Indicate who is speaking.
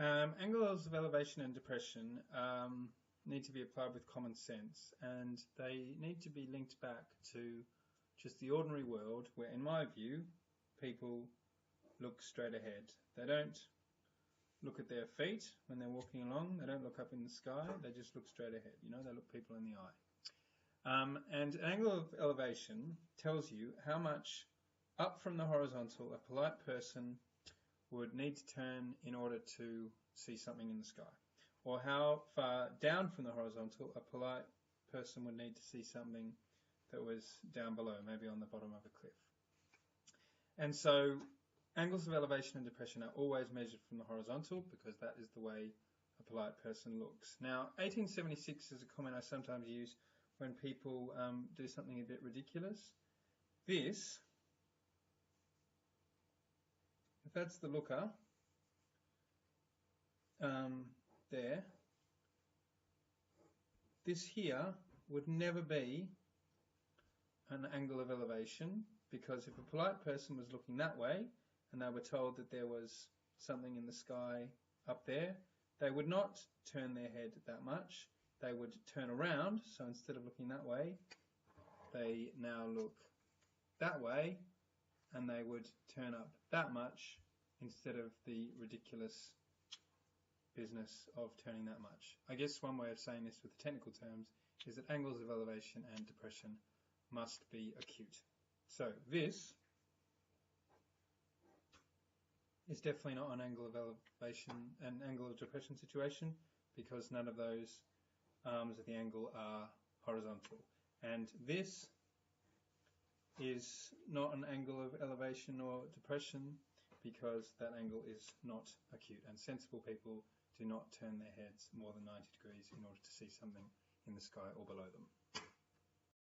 Speaker 1: Angles of elevation and depression need to be applied with common sense, and they need to be linked back to just the ordinary world where, in my view, people look straight ahead. They don't look at their feet when they're walking along. They don't look up in the sky. They just look straight ahead. You know, they look people in the eye. And an angle of elevation tells you how much up from the horizontal a polite person would need to turn in order to see something in the sky, or how far down from the horizontal a polite person would need to see something that was down below, maybe on the bottom of a cliff. And so angles of elevation and depression are always measured from the horizontal because that is the way a polite person looks. Now, 1876 is a comment I sometimes use when people do something a bit ridiculous. This, if that's the looker, there, this here would never be an angle of elevation, because if a polite person was looking that way and they were told that there was something in the sky up there, they would not turn their head that much. They would turn around, so instead of looking that way, they now look that way, and they would turn up that much instead of the ridiculous business of turning that much. I guess one way of saying this with the technical terms is that angles of elevation and depression must be acute. So this is definitely not an angle of elevation and angle of depression situation, because none of those arms of the angle are horizontal. And this is not an angle of elevation or depression because that angle is not acute, and sensible people do not turn their heads more than 90 degrees in order to see something in the sky or below them.